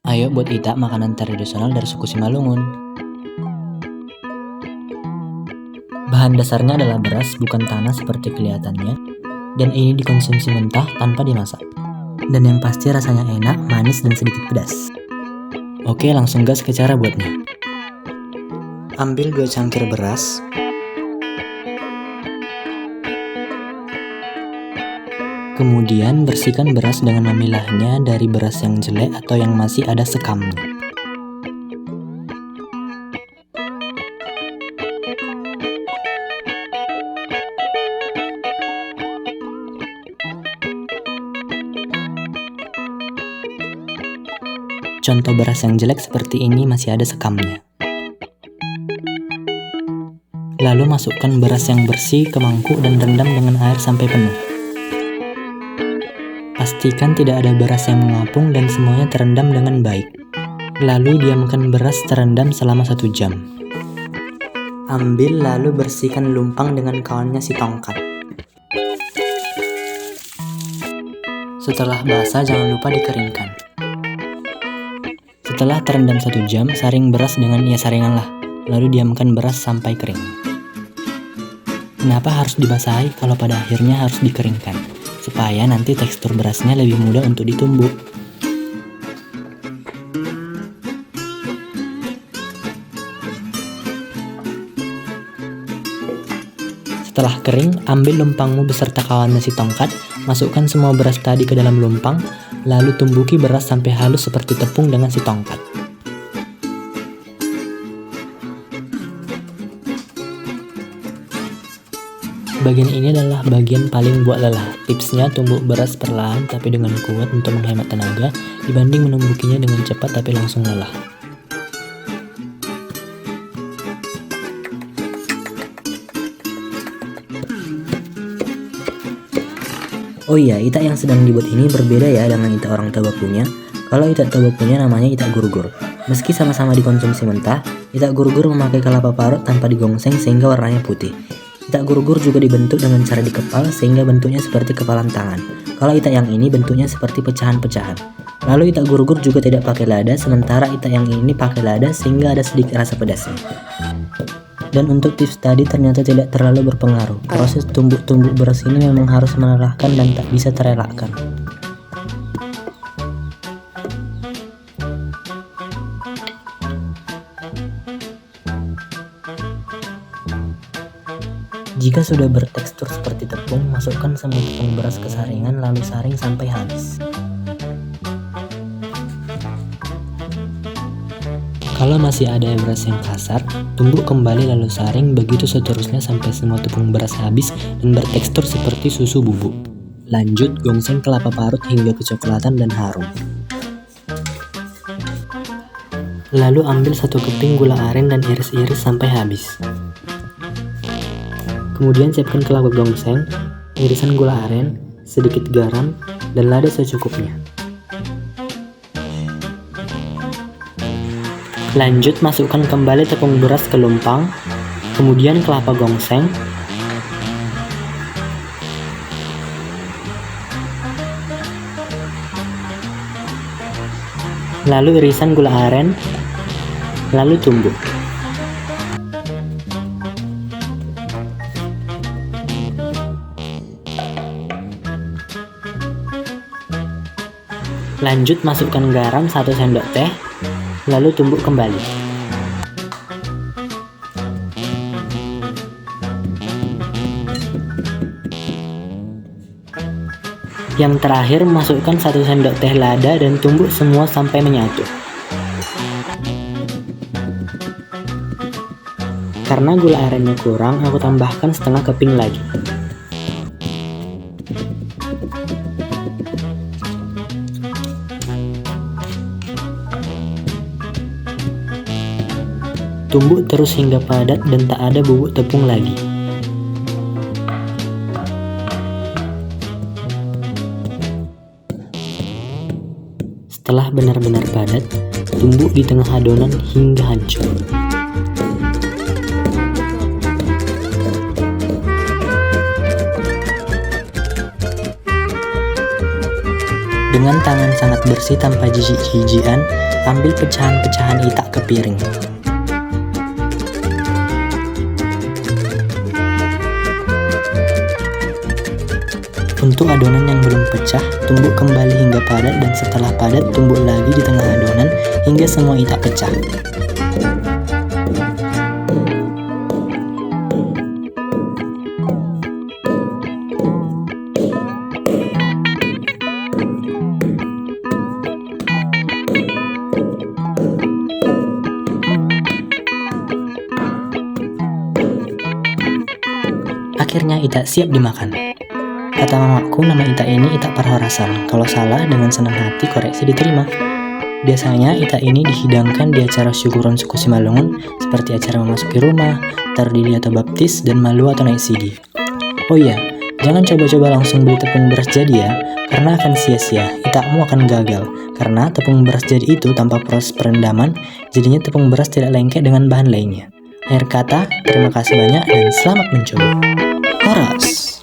Ayo buat Ita makanan tradisional dari suku Simalungun. Bahan dasarnya adalah beras, bukan tanah seperti kelihatannya. Dan ini dikonsumsi mentah tanpa dimasak. Dan yang pasti rasanya enak, manis, dan sedikit pedas. Oke, langsung gas ke cara buatnya. Ambil 2 cangkir beras. Kemudian bersihkan beras dengan memilahnya dari beras yang jelek atau yang masih ada sekamnya. Contoh beras yang jelek seperti ini masih ada sekamnya. Lalu masukkan beras yang bersih ke mangkuk dan rendam dengan air sampai penuh. Pastikan tidak ada beras yang mengapung dan semuanya terendam dengan baik. Lalu diamkan beras terendam selama 1 jam. Ambil lalu bersihkan lumpang dengan kawannya si tongkat. Setelah basah jangan lupa dikeringkan. Setelah terendam 1 jam, saring beras dengan saringan lah. Lalu diamkan beras sampai kering. Kenapa harus dibasahi kalau pada akhirnya harus dikeringkan? Supaya nanti tekstur berasnya lebih mudah untuk ditumbuk. Setelah kering, ambil lumpangmu beserta kawannya si tongkat, masukkan semua beras tadi ke dalam lumpang, lalu tumbuki beras sampai halus seperti tepung dengan si tongkat. Bagian ini adalah bagian paling buat lelah. Tipsnya tumbuk beras perlahan tapi dengan kuat untuk menghemat tenaga dibanding menumbukinya dengan cepat tapi langsung lelah. Oh iya, itak yang sedang dibuat ini berbeda ya dengan itak orang Toba punya. Kalau itak Toba punya namanya itak gurgur. Meski sama-sama dikonsumsi mentah, itak gurgur memakai kelapa parut tanpa digongseng sehingga warnanya putih. Itak gurgur juga dibentuk dengan cara dikepal sehingga bentuknya seperti kepalan tangan. Kalau itak yang ini bentuknya seperti pecahan-pecahan. Lalu itak gurgur juga tidak pakai lada, sementara itak yang ini pakai lada sehingga ada sedikit rasa pedasnya. Dan untuk tips tadi ternyata tidak terlalu berpengaruh. Proses tumbuk-tumbuk beras ini memang harus melelahkan dan tak bisa terelakkan. Jika sudah bertekstur seperti tepung, masukkan semua tepung beras ke saringan lalu saring sampai habis. Kalau masih ada beras yang kasar, tumbuk kembali lalu saring, begitu seterusnya sampai semua tepung beras habis dan bertekstur seperti susu bubuk. Lanjut, gongseng kelapa parut hingga kecoklatan dan harum. Lalu ambil 1 keping gula aren dan iris-iris sampai habis. Kemudian siapkan kelapa gongseng, irisan gula aren, sedikit garam, dan lada secukupnya. Lanjut masukkan kembali tepung beras ke lumpang, kemudian kelapa gongseng, lalu irisan gula aren, lalu tumbuk. Lanjut masukkan garam 1 sendok teh, lalu tumbuk kembali. Yang terakhir masukkan 1 sendok teh lada dan tumbuk semua sampai menyatu. Karena gula arennya kurang, aku tambahkan setengah keping lagi. Tumbuk terus hingga padat dan tak ada bubuk tepung lagi. Setelah benar-benar padat, tumbuk di tengah adonan hingga hancur. Dengan tangan sangat bersih tanpa jijik-jijikan, Ambil pecahan-pecahan itak ke piring. Untuk adonan yang belum pecah, tumbuk kembali hingga padat dan setelah padat tumbuk lagi di tengah adonan hingga semua itak pecah. Akhirnya itak siap dimakan. Kata mamaku, nama itak ini itak parharasan. Kalau salah, dengan senang hati koreksi diterima. Biasanya itak ini dihidangkan di acara syukuran suku Simalungun, seperti acara memasuki rumah, tardidi atau baptis, dan malu atau naik sigi. Oh iya, jangan coba-coba langsung beli tepung beras jadi ya, karena akan sia-sia, itakmu akan gagal. Karena tepung beras jadi itu tanpa proses perendaman, jadinya tepung beras tidak lengket dengan bahan lainnya. Akhir kata, terima kasih banyak dan selamat mencoba. Horas!